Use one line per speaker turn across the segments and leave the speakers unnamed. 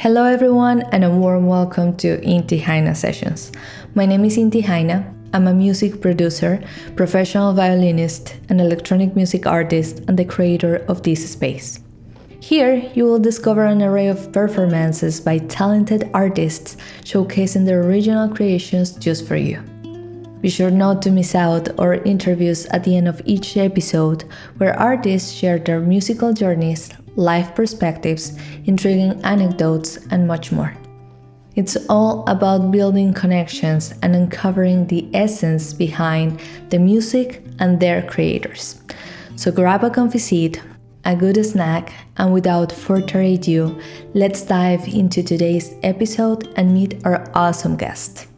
Hello everyone and a warm welcome to Inti Hayna Sessions. My name is Inti Hayna. I'm a music producer, professional violinist, an electronic music artist, and the creator of this space. Here, you will discover an array of performances by talented artists showcasing their original creations just for you. Be sure not to miss out our interviews at the end of each episode, where artists share their musical journeys, life perspectives, intriguing anecdotes, and much more. It's all about building connections and uncovering the essence behind the music and their creators. So grab a comfy seat, a good snack, and without further ado, let's dive into today's episode and meet our awesome guest.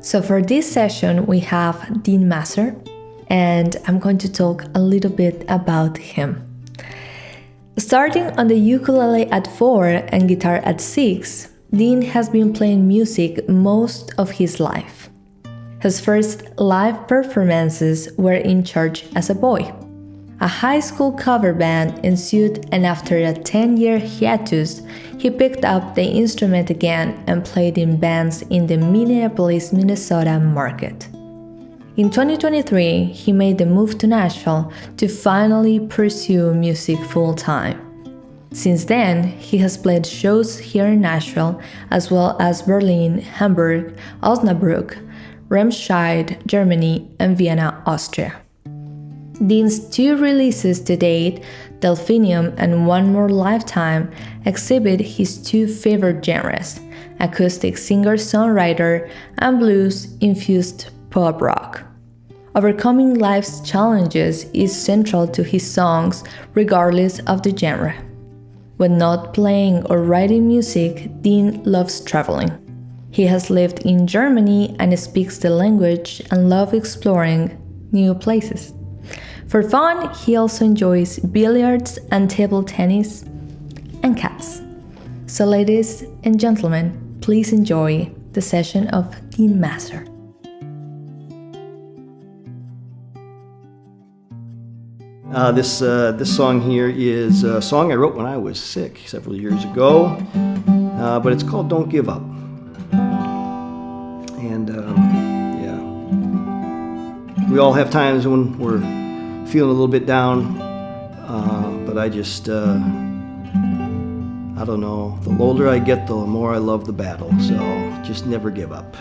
So for this session, we have Dean Masser, and I'm going to talk a little bit about him. Starting on the ukulele at 4 and guitar at 6, Dean has been playing music most of his life. His first live performances were in church as a boy. A high school cover band ensued, and after a 10-year hiatus, he picked up the instrument again and played in bands in the Minneapolis, Minnesota market. In 2023, he made the move to Nashville to finally pursue music full-time. Since then, he has played shows here in Nashville, as well as Berlin, Hamburg, Osnabrück, Remscheid, Germany, and Vienna, Austria. Dean's 2 releases to date, Delphinium and One More Lifetime, exhibit his 2 favorite genres, acoustic singer-songwriter and blues-infused pop rock. Overcoming life's challenges is central to his songs regardless of the genre. When not playing or writing music, Dean loves traveling. He has lived in Germany and speaks the language and loves exploring new places. For fun, he also enjoys billiards and table tennis and cats. So ladies and gentlemen, please enjoy the session of Dean Masser.
This song here is a song I wrote when I was sick several years ago, but it's called Don't Give Up. And we all have times when we're feeling a little bit down, but I just, I don't know, the older I get, the more I love the battle, so just never give up.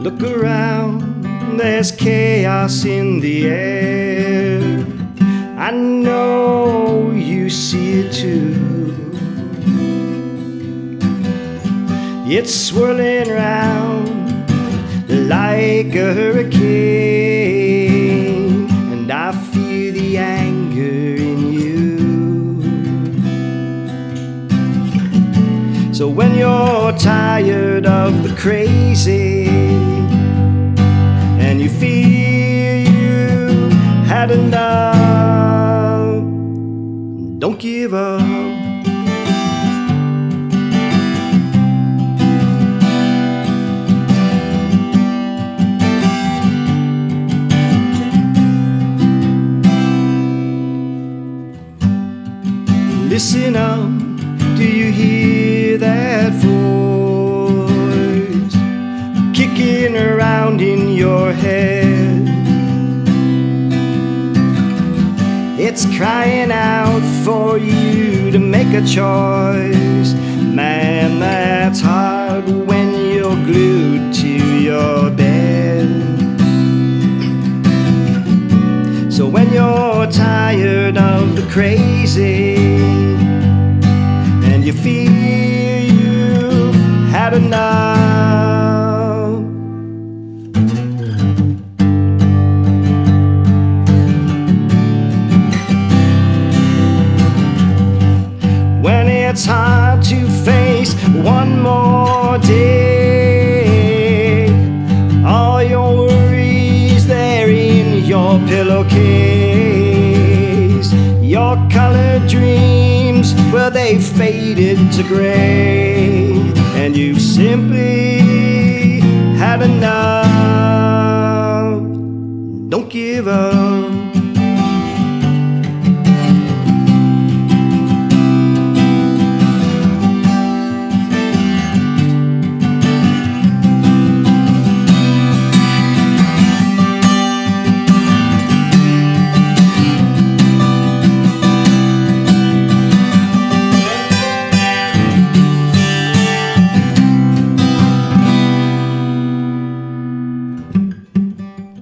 Look around, there's chaos in the air. I know you see it too. It's swirling around like a hurricane, and I feel the anger in you. So when you're tired of the crazy and you feel you had enough, don't give up. Listen up, do you hear that voice kicking around in your head? It's crying out for you to make a choice. Man, that's hard when you're glued to your bed. So when you're tired of the crazy and you feel you had enough, when it's hard to face one more day, all your worries there in your pillowcase, your color colored dreams, well, they faded to gray, and you've simply had enough. Don't give up.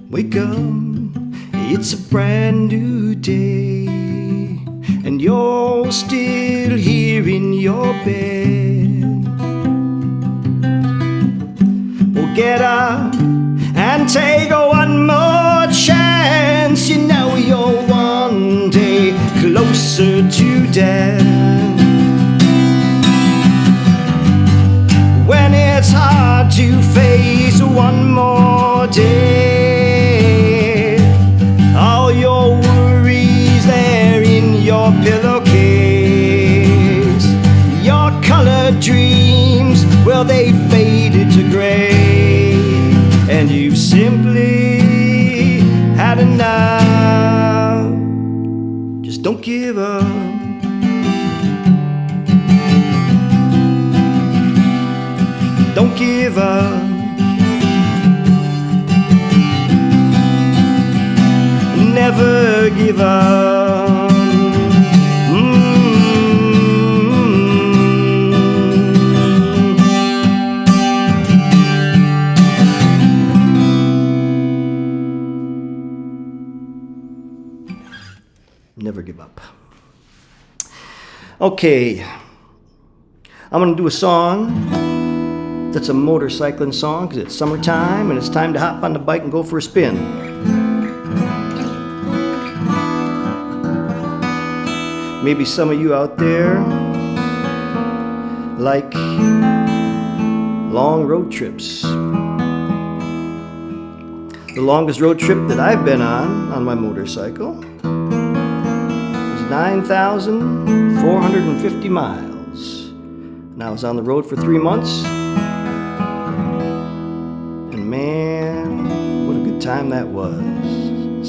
Wake up, it's a brand new day, and you're still here in your bed. Well, get up and take one more chance. You know you're one day closer to death. When it's hard to face one more day, all your worries there in your pillowcase, your colored dreams, well, they faded to gray, and you've simply had enough. Just don't give up. Don't give up. Never give up. Never give up. Okay, I'm gonna do a song that's a motorcycling song because it's summertime and it's time to hop on the bike and go for a spin. Maybe some of you out there like long road trips. The longest road trip that I've been on my motorcycle was 9,450 miles. And I was on the road for 3 months. And man, what a good time that was.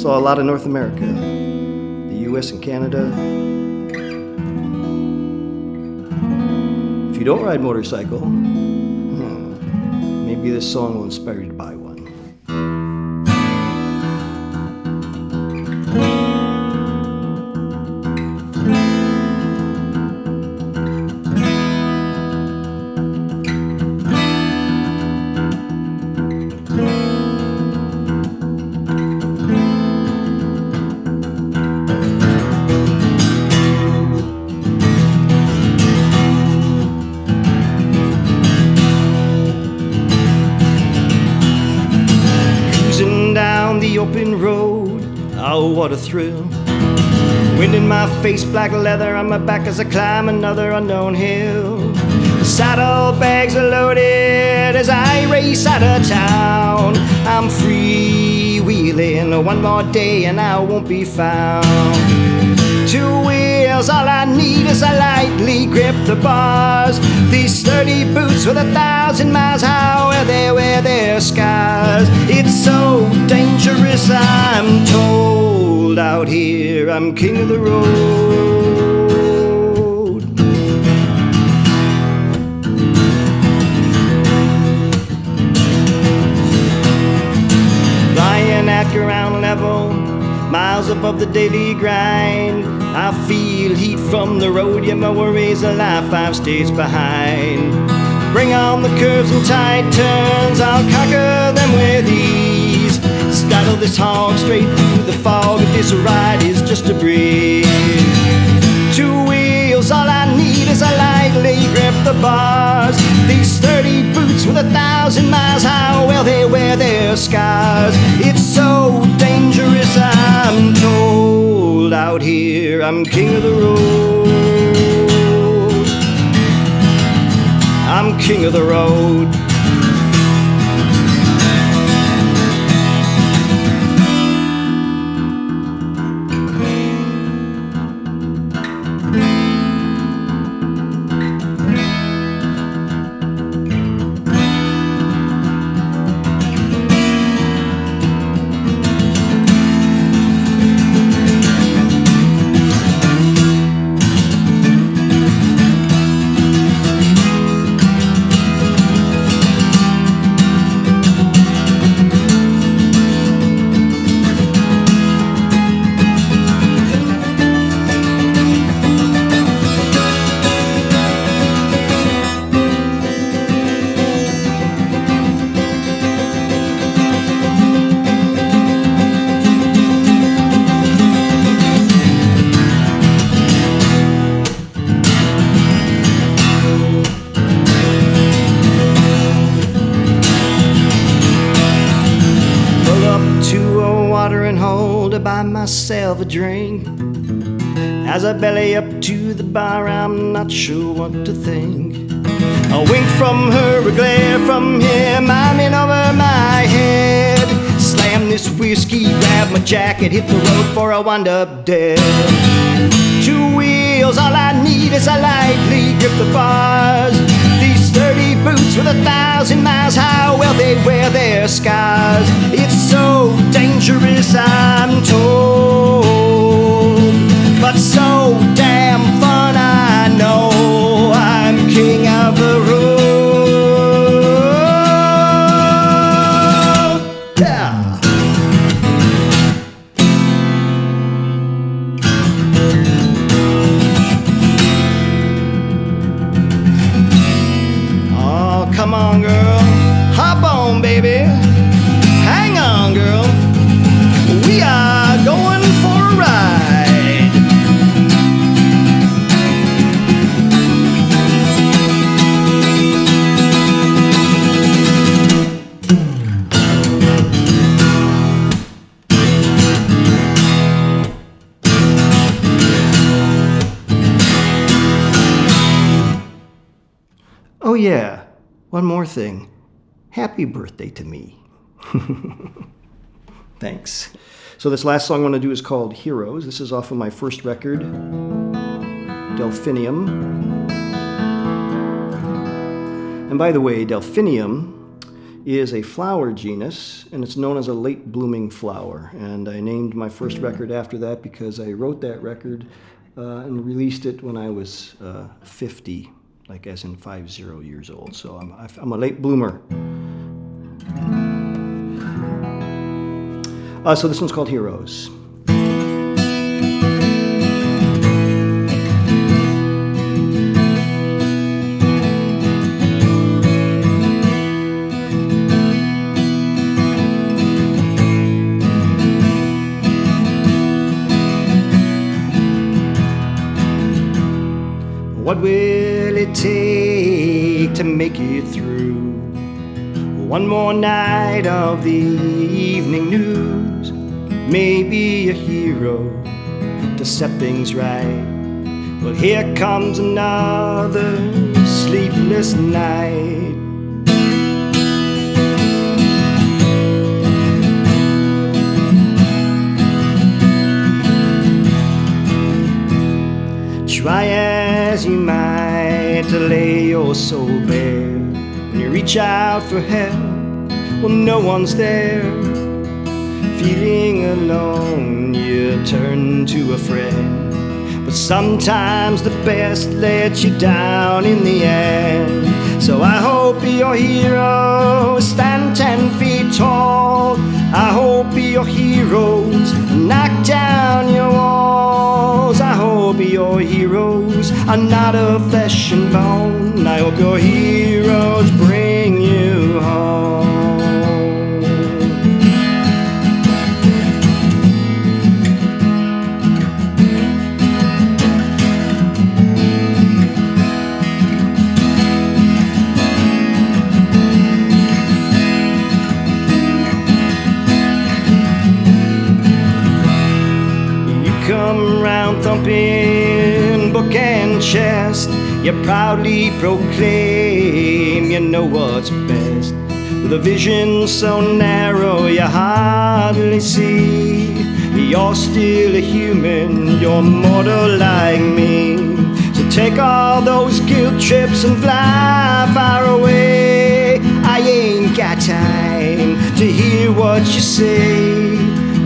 Saw a lot of North America, the US and Canada. If you don't ride motorcycle, maybe this song will inspire you to buy one. The open road, oh what a thrill. Wind in my face, black leather on my back as I climb another unknown hill. The saddlebags are loaded as I race out of town. I'm freewheeling one more day and I won't be found. 2 wheels, all I need is I lightly grip the bars. These sturdy boots with 1,000 miles, how will they wear their scars? It's so dangerous, I'm told. Out here, I'm king of the road. Flying at ground level, miles above the daily grind. I feel heat from the road, yet my worries of life 5 states behind. Bring on the curves and tight turns, I'll conquer them with ease. Straddle this hog straight through the fog, if this ride is just a breeze. 2 wheels, all I need is I lightly grip the bars. These sturdy boots with 1,000 miles, how will they wear their scars? It's so dangerous, I'm told. Out here, I'm king of the road. I'm king of the road. myself a drink. As I belly up to the bar, I'm not sure what to think. A wink from her, a glare from him, I'm in over my head. Slam this whiskey, grab my jacket, hit the road for I wind up dead. 2 wheels, all I need is I lightly grip the bars. These sturdy boots with 1,000 miles, how well they wear their scars. It's so dangerous, I'm told, but so damn fun, I know. I'm king of the road. Yeah. Oh, come on, girl. Hop on, baby. Hang on, girl. We are going for a ride. Oh yeah, one more thing. Happy birthday to me. Thanks. So this last song I want to do is called Heroes. This is off of my first record, Delphinium. And by the way, Delphinium is a flower genus, and it's known as a late blooming flower. And I named my first record after that because I wrote that record and released it when I was 50. Like as in 50 years old. So I'm a late bloomer. So this one's called Heroes. What will it take to make it through one more night of the evening news? Maybe a hero to set things right. Well, here comes another sleepless night. Try as you might to lay your soul bare. When you reach out for help, well, no one's there. Feeling alone, you turn to a friend. But sometimes the best lets you down in the end. So I hope your heroes stand 10 feet tall. I hope your heroes knock down your walls. I hope your heroes are not of flesh and bone. I hope your heroes bring you home. Come round thumping book and chest. You proudly proclaim you know what's best. With a vision so narrow you hardly see. You're still a human, you're mortal like me. So take all those guilt trips and fly far away. I ain't got time to hear what you say.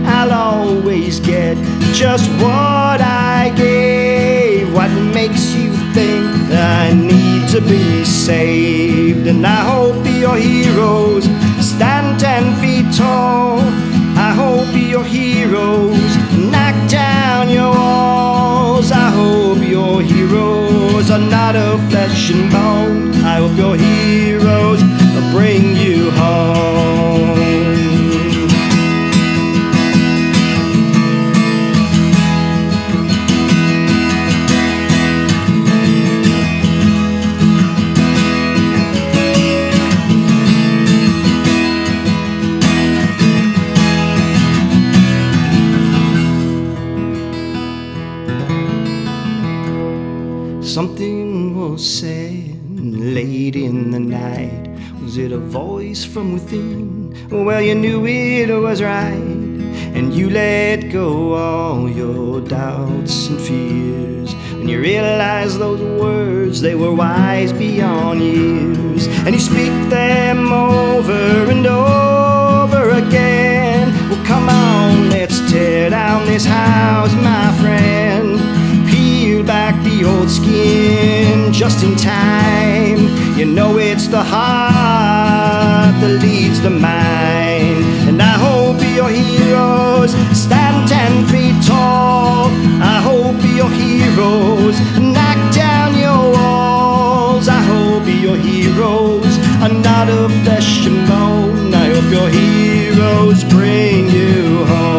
I'll always get just what I gave. What makes you think I need to be saved? And I hope your heroes stand 10 feet tall. I hope your heroes knock down your walls. I hope your heroes are not of flesh and bone. I hope your heroes will bring you home. Something was said late in the night. Was it a voice from within? Well, you knew it was right, and you let go all your doubts and fears when you realized those words, they were wise beyond years. And you speak them over and over again. Well, come on, let's tear down this house, my friend. Peel back the old skin just in time. You know it's the heart that leads the mind. And I hope your heroes stand 10 feet tall. I hope your heroes knock down your walls. I hope your heroes are not of flesh and bone. I hope your heroes bring you home.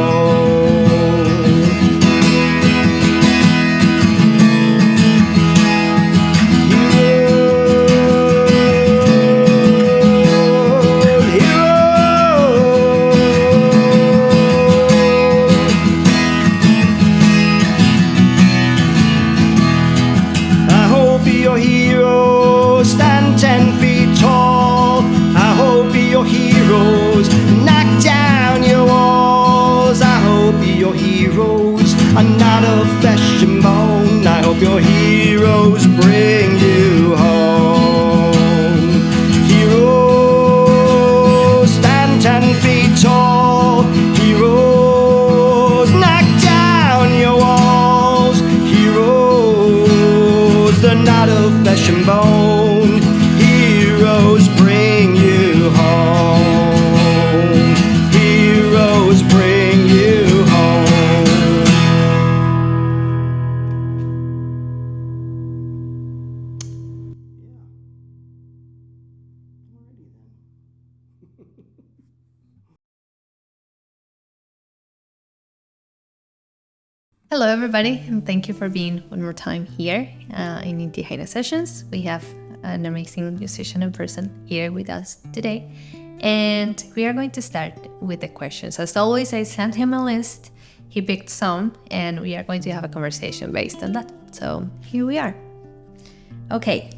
Your heroes bring you home. Heroes stand 10 feet tall. Heroes knock down your walls. Heroes, they're not of flesh and bone. Heroes bring you home. Heroes bring you home.
Hello, everybody, and thank you for being one more time here in Inti Hayna Sessions. We have an amazing musician and person here with us today, and we are going to start with the questions. As always, I sent him a list. He picked some, and we are going to have a conversation based on that. So here we are. Okay,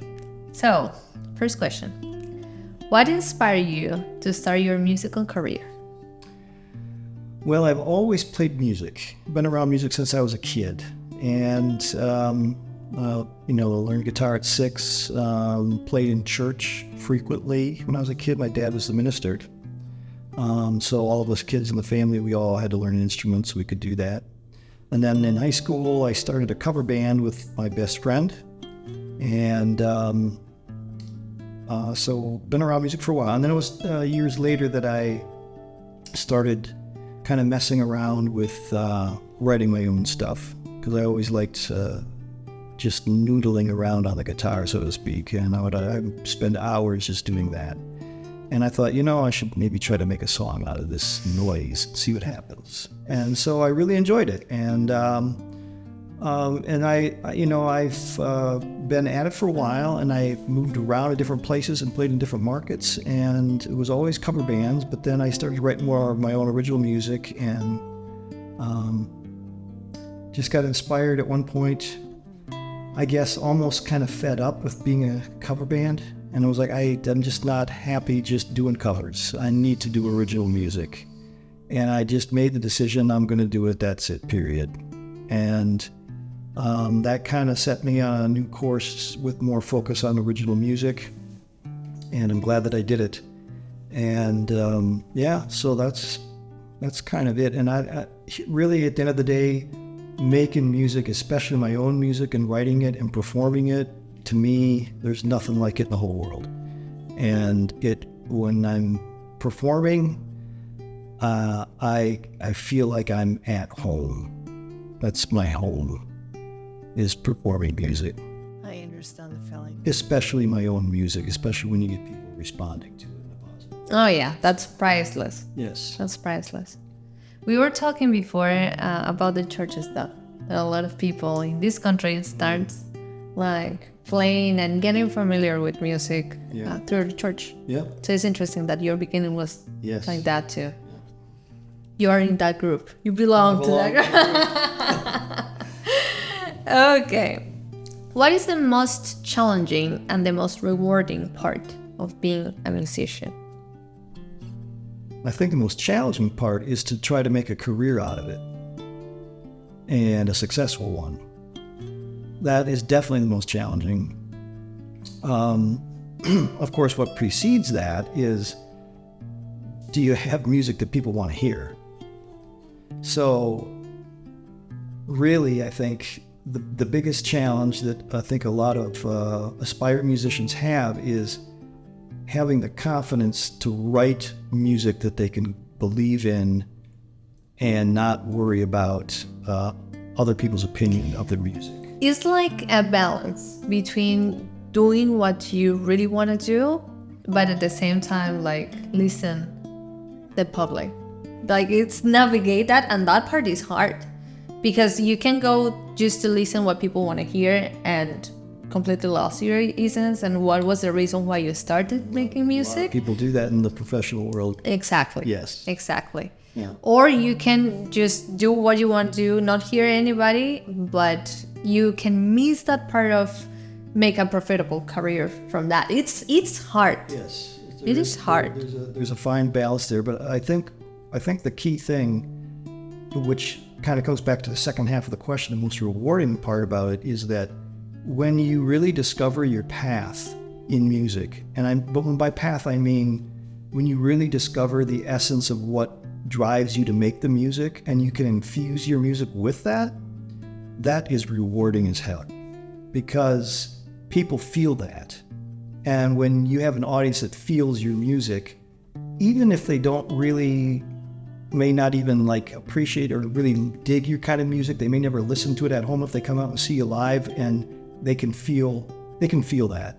so first question. What inspired you to start your musical career?
Well, I've always played music. Been around music since I was a kid, and learned guitar at 6. Played in church frequently. When I was a kid, my dad was the minister, so all of us kids in the family, we all had to learn an instrument so we could do that. And then in high school, I started a cover band with my best friend, and so been around music for a while. And then it was years later that I started kind of messing around with writing my own stuff, because I always liked just noodling around on the guitar, so to speak, and I would spend hours just doing that. And I thought, I should maybe try to make a song out of this noise and see what happens. And so I really enjoyed it, and I've been at it for a while, and I've moved around to different places and played in different markets, and it was always cover bands. But then I started writing more of my own original music, and just got inspired at one point, I guess, almost kind of fed up with being a cover band. And I was like, I'm just not happy just doing covers. I need to do original music. And I just made the decision, I'm going to do it, that's it, period. And that kind of set me on a new course with more focus on original music. And I'm glad that I did it. And so that's kind of it. And I really, at the end of the day, making music, especially my own music, and writing it and performing it, to me, there's nothing like it in the whole world. And when I'm performing, I feel like I'm at home. That's my home, is performing music.
I understand the feeling.
Especially my own music, especially when you get people responding to it in a positive.
Oh yeah, that's priceless.
Yes.
That's priceless. We were talking before about the church stuff. A lot of people in this country start playing and getting familiar with music through the church.
Yeah.
So it's interesting that your beginning was like that too.
Yeah.
You are in that group. You belong to that group. Okay. What is the most challenging and the most rewarding part of being a musician?
I think the most challenging part is to try to make a career out of it, and a successful one. That is definitely the most challenging. Of course, what precedes that is, do you have music that people want to hear? So really, I think the biggest challenge that I think a lot of aspiring musicians have is having the confidence to write music that they can believe in and not worry about other people's opinion of the music.
It's like a balance between doing what you really want to do, but at the same time, like, listen the public. Like, it's navigate that, and that part is hard because you can go just to listen what people want to hear and completely lost your essence and what was the reason why you started making music.
People do that in the professional world.
Exactly.
Yes.
Exactly.
Yeah.
Or you can just do what you want to do, not hear anybody, but you can miss that part of make a profitable career from that. It's hard.
Yes.
It is hard.
There's a fine balance there, but I think the key thing, which kind of goes back to the second half of the question, the most rewarding part about it is that when you really discover your path in music, but by path I mean when you really discover the essence of what drives you to make the music and you can infuse your music with that, that is rewarding as hell because people feel that. And when you have an audience that feels your music, even if they may not even like appreciate or really dig your kind of music, they may never listen to it at home. If they come out and see you live, and they can feel that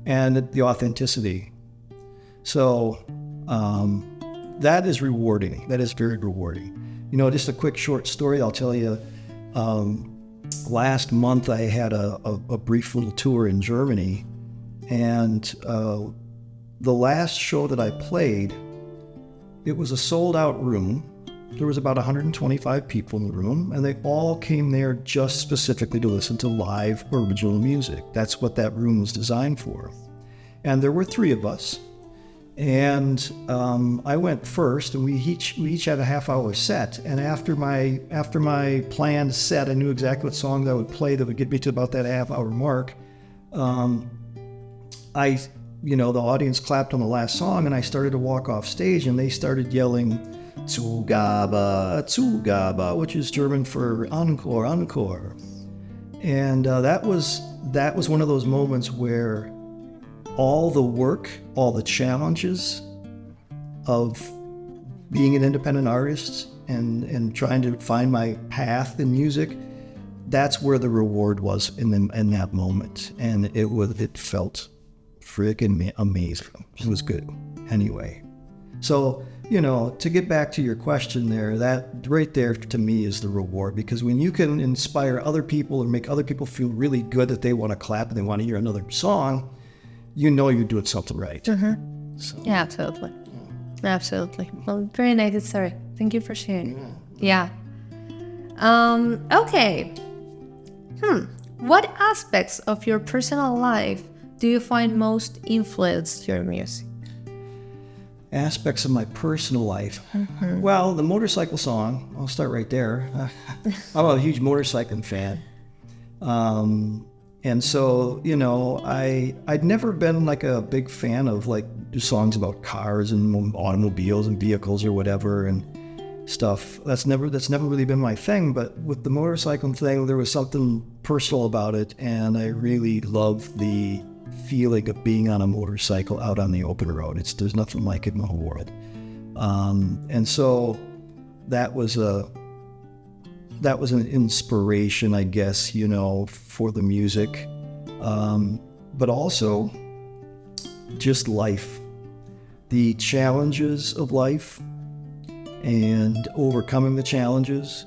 and the authenticity. So that is rewarding. That is very rewarding. Just a quick short story I'll tell you. Last month I had a brief little tour in Germany, and the last show that I played, it was a sold-out room. There was about 125 people in the room, and they all came there just specifically to listen to live original music. That's what that room was designed for. And there were 3 of us. And I went first, and we each had a half-hour set. And after my planned set, I knew exactly what songs I would play that would get me to about that half-hour mark. The audience clapped on the last song, and I started to walk off stage, and they started yelling, "Zugabe, Zugabe," which is German for encore, encore. And that was one of those moments where all the work, all the challenges of being an independent artist and trying to find my path in music, that's where the reward was in that moment. And it felt freaking amazing. It was good. Anyway, so, to get back to your question there, that right there to me is the reward, because when you can inspire other people or make other people feel really good that they want to clap and they want to hear another song, you're doing something right.
Mm-hmm. So. Yeah, absolutely. Yeah. Absolutely. Well, very nice story. Thank you for sharing. Yeah. Okay. What aspects of your personal life do you find most influenced your music?
Aspects of my personal life. Mm-hmm. Well, the motorcycle song, I'll start right there. I'm a huge motorcycling fan. And so, I'd never been like a big fan of like songs about cars and automobiles and vehicles or whatever and stuff. That's never really been my thing. But with the motorcycling thing, there was something personal about it, and I really love the feeling of being on a motorcycle out on the open road. There's nothing like it in the whole world. And so that was an inspiration, I guess, for the music. But also just life, the challenges of life and overcoming the challenges,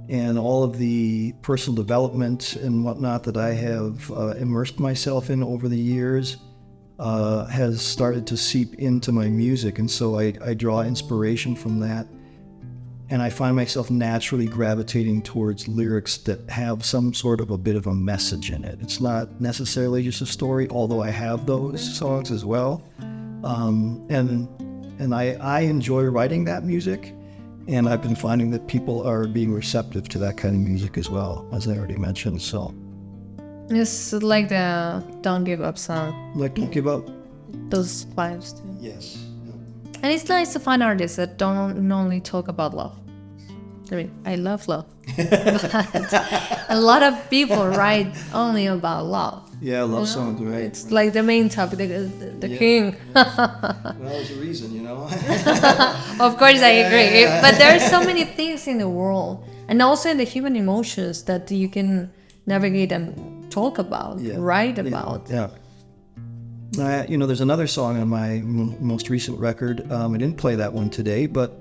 and all of the personal development and whatnot that I have immersed myself in over the years has started to seep into my music. And so I draw inspiration from that. I find myself naturally gravitating towards lyrics that have some sort of a bit of a message in it. It's not necessarily just a story, although I have those songs as well. And I enjoy writing that music, and I've been finding that people are being receptive to that kind of music as well, as I already mentioned. So
It's like the Don't Give Up song.
like, don't give up.
Those vibes too.
Yes.
And it's nice to find artists that don't only talk about love. I mean, I love love. But a lot of people write only about love.
Yeah, love songs, right?
It's like the main topic, the
Yeah.
king.
Well, there's a reason, you know.
Of course, I agree. But there are so many things in the world, and also in the human emotions that you can navigate and talk about, write about.
Yeah. There's another song on my most recent record. I didn't play that one today, but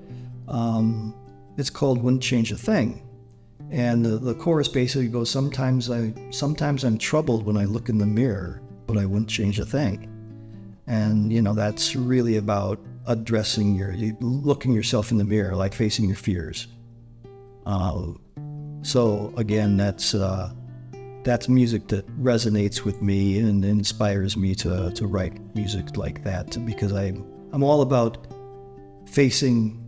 it's called "Wouldn't Change a Thing," and the chorus basically goes, "Sometimes I'm troubled when I look in the mirror, but I wouldn't change a thing." And that's really about addressing looking yourself in the mirror, like facing your fears. So again, that's music that resonates with me and inspires me to write music like that, because I'm all about facing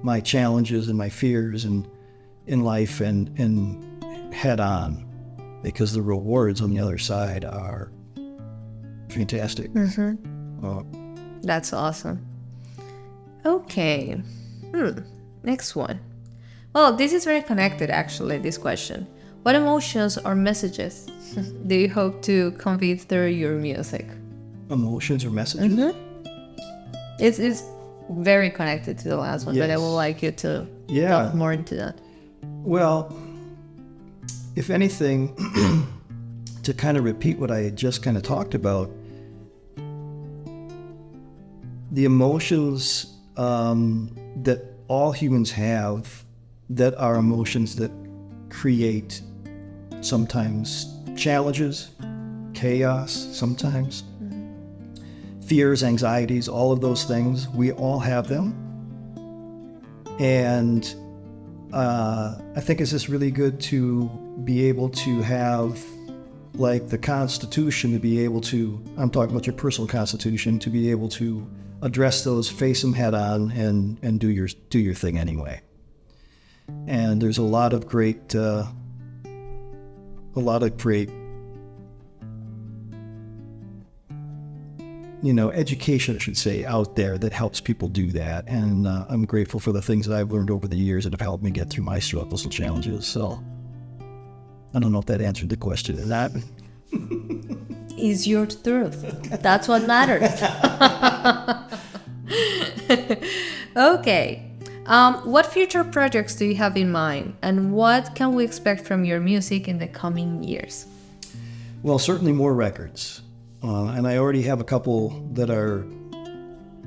my challenges and my fears in life and head on, because the rewards on the other side are fantastic.
That's awesome. Okay. Next one. Well, this is very connected, actually, this question. What emotions or messages do you hope to convey through your music?
Emotions or messages?
It's very connected to the last one, but I would like you to delve more into that.
Well, if anything, to kind of repeat what I had just kind of talked about, the emotions that all humans have, that are emotions that create sometimes challenges, chaos, sometimes fears, anxieties, all of those things. We all have them. And I think it's just really good to be able to have, like, the Constitution, to be able to, I'm talking about your personal Constitution, to be able to address those, face them head on, and do your thing anyway. And there's a lot of great education, I should say, out there that helps people do that. And I'm grateful for the things that I've learned over the years that have helped me get through my struggles and challenges. So I don't know if that answered the question or not.
Is your truth. That's what matters. Okay. What future projects do you have in mind, and what can we expect from your music in the coming years?
Well, certainly more records. And I already have a couple that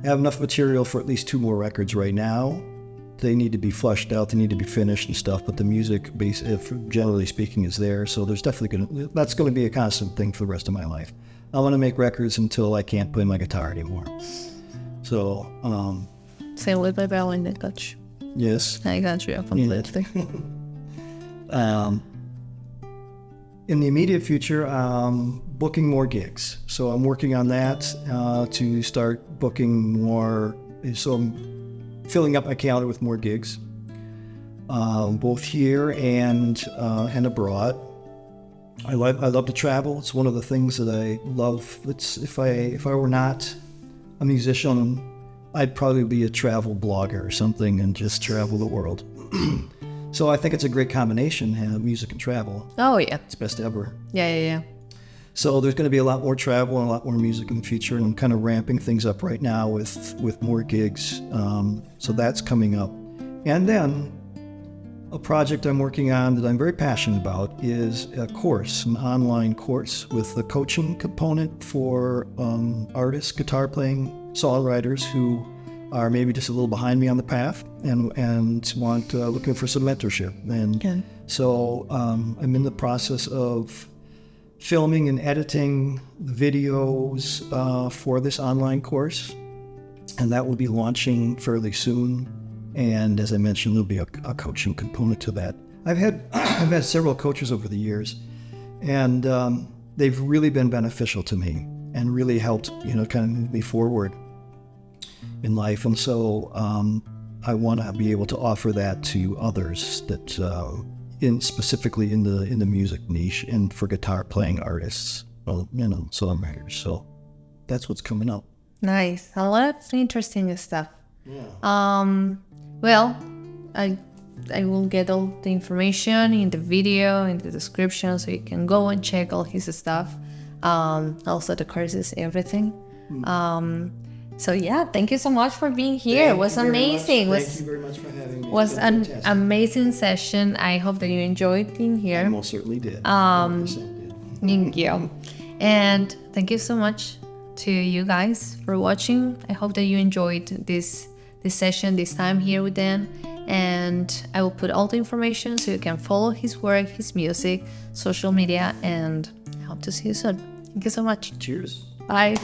have enough material for at least 2 more records right now. They need to be flushed out, they need to be finished and stuff, but the music, generally speaking, is there. So there's definitely that's going to be a constant thing for the rest of my life. I want to make records until I can't play my guitar anymore. So,
Same with my violin, I got you.
Yes.
I got you completely.
In the immediate future, booking more gigs. So I'm working on that to start booking more. So I'm filling up my calendar with more gigs, both here and abroad. I love to travel. It's one of the things that I love. If I were not a musician, I'd probably be a travel blogger or something and just travel the world. So I think it's a great combination, music and travel.
Oh, yeah.
It's best ever.
Yeah.
So there's going to be a lot more travel and a lot more music in the future, and I'm kind of ramping things up right now with more gigs. So that's coming up. And then a project I'm working on that I'm very passionate about is a course, an online course with a coaching component for artists, guitar playing songwriters who are maybe just a little behind me on the path and want looking for some mentorship. And so I'm in the process of filming and editing videos for this online course, and that will be launching fairly soon. And as I mentioned, there'll be a coaching component to that. I've had several coaches over the years, and they've really been beneficial to me and really helped, kind of move me forward in life. And so I want to be able to offer that to others that, specifically in the music niche and for guitar playing artists, songwriters. So that's what's coming up.
Nice. A lot of interesting stuff.
Yeah.
Well, I will get all the information in the video, in the description, so you can go and check all his stuff. Also the courses, everything. So yeah, thank you so much for being here. It was amazing.
Thank you very much for having me.
Was an
fantastic.
amazing session. I hope that you enjoyed being here.
I most certainly did. 100% did.
Thank you. And thank you so much to you guys for watching. I hope that you enjoyed this session, this time here with Dan. And I will put all the information so you can follow his work, his music, social media, and I hope to see you soon. Thank you so much.
Cheers.
Bye.